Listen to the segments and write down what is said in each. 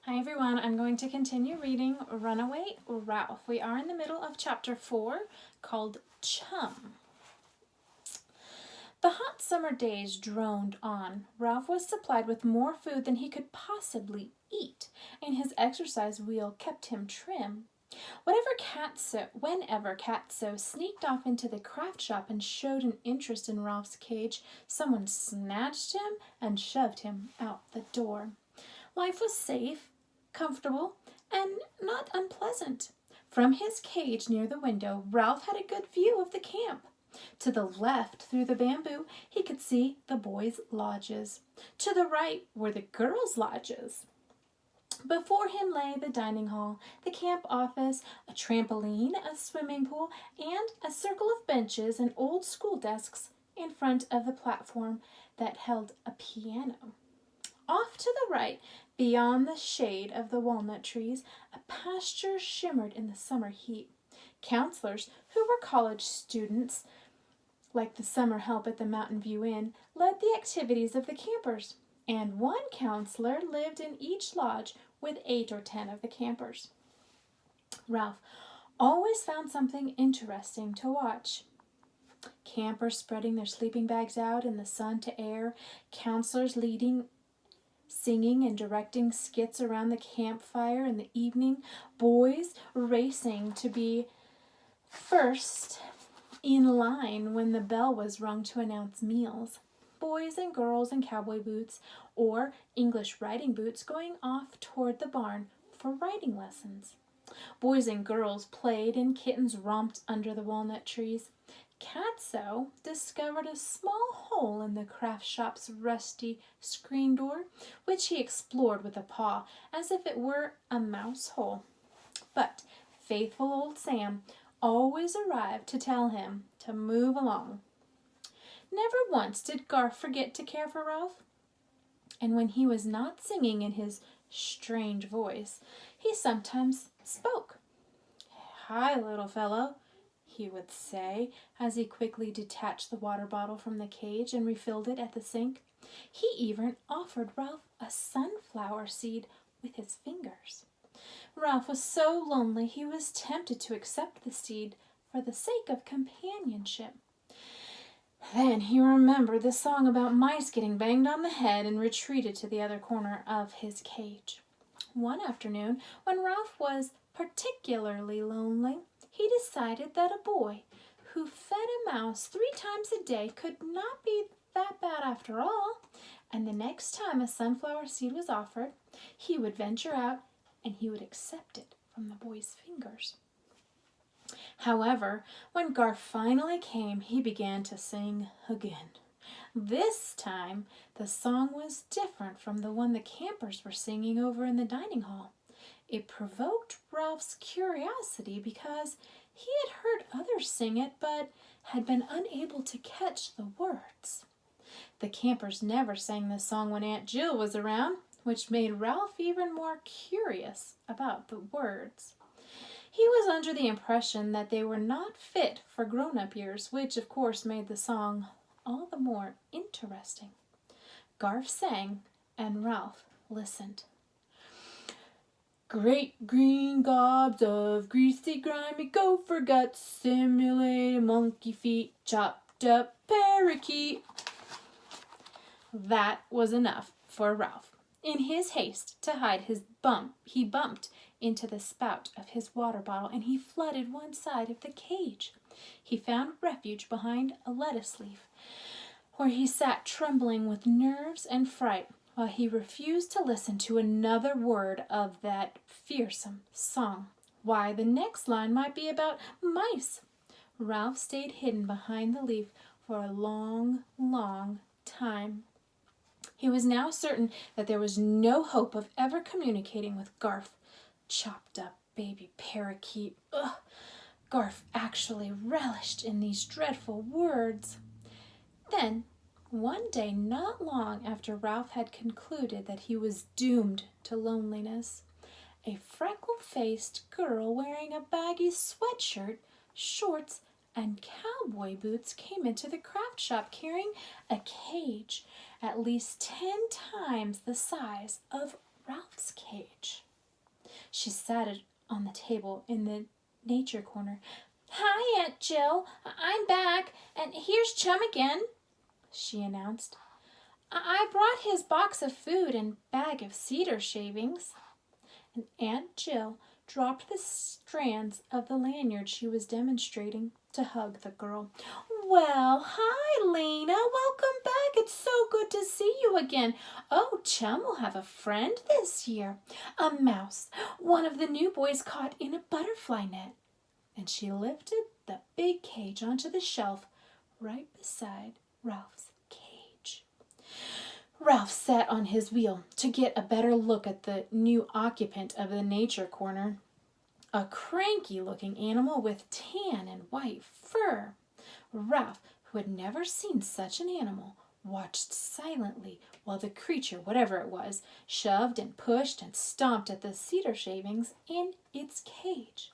Hi everyone, I'm going to continue reading Runaway Ralph. We are in the middle of chapter 4 called Chum. The hot summer days droned on. Ralph was supplied with more food than he could possibly eat, and his exercise wheel kept him trim. Whenever Catso sneaked off into the craft shop and showed an interest in Ralph's cage, someone snatched him and shoved him out the door. Life was safe, comfortable, and not unpleasant. From his cage near the window, Ralph had a good view of the camp. To the left, through the bamboo, he could see the boys' lodges. To the right were the girls' lodges. Before him lay the dining hall, the camp office, a trampoline, a swimming pool, and a circle of benches and old school desks in front of the platform that held a piano. Off to the right, beyond the shade of the walnut trees, a pasture shimmered in the summer heat. Counselors, who were college students, like the summer help at the Mountain View Inn, led the activities of the campers, and one counselor lived in each lodge with 8 or 10 of the campers. Ralph always found something interesting to watch. Campers spreading their sleeping bags out in the sun to air, counselors singing and directing skits around the campfire in the evening, boys racing to be first in line when the bell was rung to announce meals, boys and girls in cowboy boots or English riding boots going off toward the barn for riding lessons. Boys and girls played and kittens romped under the walnut trees. Catso discovered a small hole in the craft shop's rusty screen door, which he explored with a paw, as if it were a mouse hole. But faithful old Sam always arrived to tell him to move along. Never once did Garth forget to care for Ralph, and when he was not singing in his strange voice, he sometimes spoke. "Hi, little fellow," he would say, as he quickly detached the water bottle from the cage and refilled it at the sink. He even offered Ralph a sunflower seed with his fingers. Ralph was so lonely he was tempted to accept the seed for the sake of companionship. Then he remembered the song about mice getting banged on the head and retreated to the other corner of his cage. One afternoon, when Ralph was particularly lonely, he decided that a boy who fed a mouse 3 times a day could not be that bad after all, and the next time a sunflower seed was offered, he would venture out and he would accept it from the boy's fingers. However, when Garth finally came, he began to sing again. This time, the song was different from the one the campers were singing over in the dining hall. It provoked Ralph's curiosity because he had heard others sing it but had been unable to catch the words. The campers never sang this song when Aunt Jill was around, which made Ralph even more curious about the words. He was under the impression that they were not fit for grown-up ears, which of course made the song all the more interesting. Garth sang, and Ralph listened. "Great green gobs of greasy, grimy gopher guts, simulated monkey feet, chopped up parakeet." That was enough for Ralph. In his haste to hide his he bumped into the spout of his water bottle, and he flooded one side of the cage. He found refuge behind a lettuce leaf, where he sat trembling with nerves and fright, while he refused to listen to another word of that fearsome song. Why, the next line might be about mice. Ralph stayed hidden behind the leaf for a long, long time. He was now certain that there was no hope of ever communicating with Garth. Chopped up baby parakeet. Ugh! Garth actually relished in these dreadful words. Then, one day not long after Ralph had concluded that he was doomed to loneliness, a freckle-faced girl wearing a baggy sweatshirt, shorts, and cowboy boots came into the craft shop carrying a cage at least 10 times the size of Ralph Ralph's cage. She sat on the table in the nature corner. "Hi, Aunt Jill. I'm back, and here's Chum again," she announced. "I brought his box of food and bag of cedar shavings." And Aunt Jill dropped the strands of the lanyard she was demonstrating to hug the girl. "Well, hi, Lena. Welcome back. It's so good to see you again. Oh, Chum will have a friend this year. A mouse, one of the new boys caught in a butterfly net." And she lifted the big cage onto the shelf right beside Ralph's cage. Ralph sat on his wheel to get a better look at the new occupant of the nature corner, a cranky-looking animal with tan and white fur. Ralph, who had never seen such an animal, watched silently while the creature, whatever it was, shoved and pushed and stomped at the cedar shavings in its cage.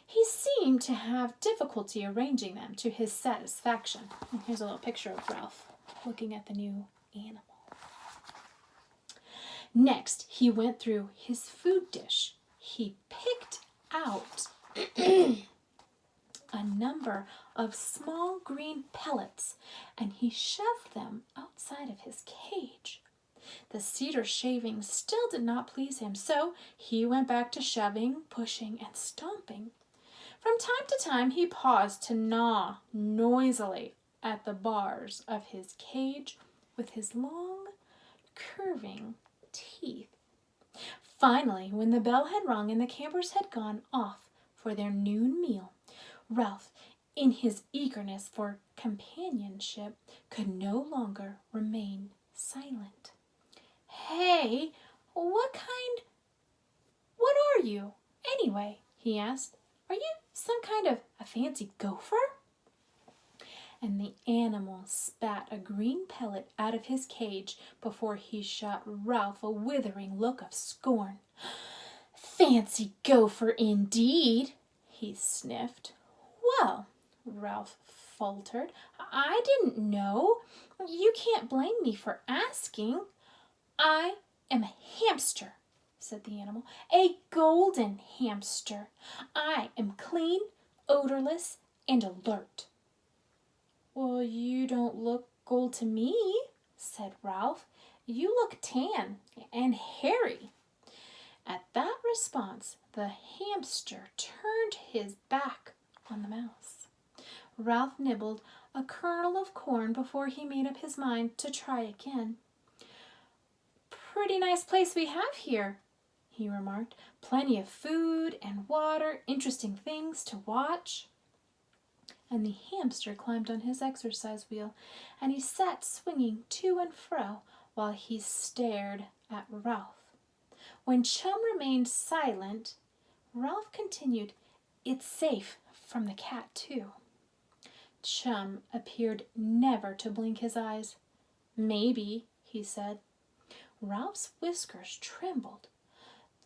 He seemed to have difficulty arranging them to his satisfaction. And here's a little picture of Ralph looking at the new animal. Next, he went through his food dish. He picked out a number of small green pellets, and he shoved them outside of his cage. The cedar shavings still did not please him, so he went back to shoving, pushing, and stomping. From time to time, he paused to gnaw noisily at the bars of his cage with his long, curving teeth. Finally, when the bell had rung and the campers had gone off for their noon meal, Ralph, in his eagerness for companionship, could no longer remain silent. "Hey, what are you, anyway?" he asked. "Are you some kind of a fancy gopher?" And the animal spat a green pellet out of his cage before he shot Ralph a withering look of scorn. "Fancy gopher, indeed," he sniffed. "Well," Ralph faltered, "I didn't know. You can't blame me for asking." "I am a hamster," said the animal, "a golden hamster. I am clean, odorless, and alert." "Well, you don't look gold to me," said Ralph. "You look tan and hairy." At that response, the hamster turned his back on the mouse. Ralph nibbled a kernel of corn before he made up his mind to try again. "Pretty nice place we have here," he remarked. "Plenty of food and water, interesting things to watch." And the hamster climbed on his exercise wheel, and he sat swinging to and fro while he stared at Ralph. When Chum remained silent, Ralph continued, "It's safe from the cat, too." Chum appeared never to blink his eyes. "Maybe," he said. Ralph's whiskers trembled.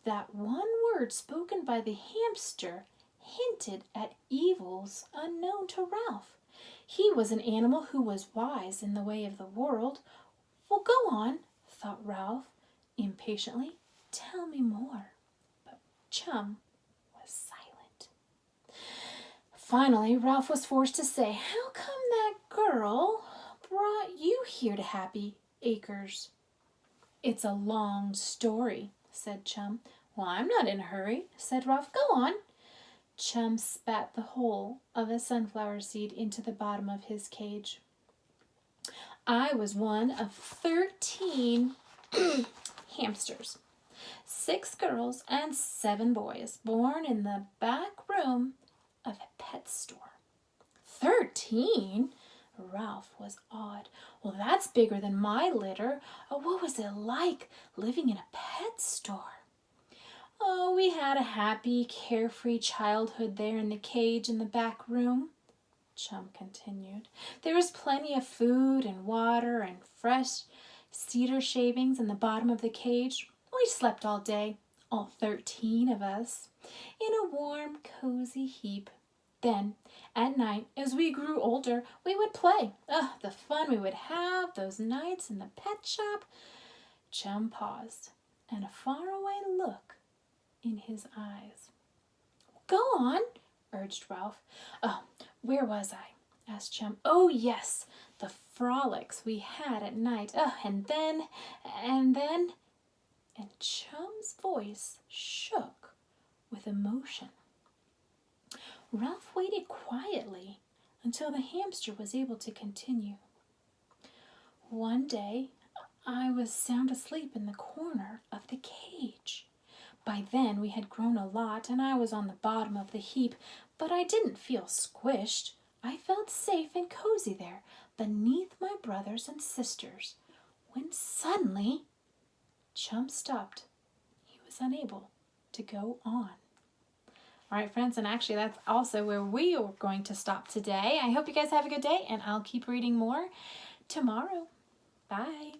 That one word spoken by the hamster hinted at evils unknown to Ralph. He was an animal who was wise in the way of the world. "Well, go on," thought Ralph impatiently. "Tell me more." But Chum was silent. Finally, Ralph was forced to say, "How come that girl brought you here to Happy Acres?" "It's a long story," said Chum. "Well, I'm not in a hurry," said Ralph. "Go on." Chum spat the whole of a sunflower seed into the bottom of his cage. "I was one of 13 hamsters, 6 girls and 7 boys, born in the back room of a pet store." 13? Ralph was awed. "Well, that's bigger than my litter. What was it like living in a pet store?" "Oh, we had a happy, carefree childhood there in the cage in the back room," Chum continued. "There was plenty of food and water and fresh cedar shavings in the bottom of the cage. We slept all day, all 13 of us, in a warm, cozy heap. Then, at night, as we grew older, we would play. The fun we would have those nights in the pet shop." Chum paused. and a faraway look in his eyes. Go on, urged Ralph. Oh, where was I? Asked Chum. Oh, yes, the frolics we had at night. Oh, and then, and Chum's voice shook with emotion. Ralph waited quietly until the hamster was able to continue. One day, I was sound asleep in the corner of the cage. By then we had grown a lot, and I was on the bottom of the heap, but I didn't feel squished. I felt safe and cozy there, beneath my brothers and sisters, when suddenly Chum stopped. He was unable to go on. All right, friends, and actually that's also where we are going to stop today. I hope you guys have a good day, and I'll keep reading more tomorrow. Bye.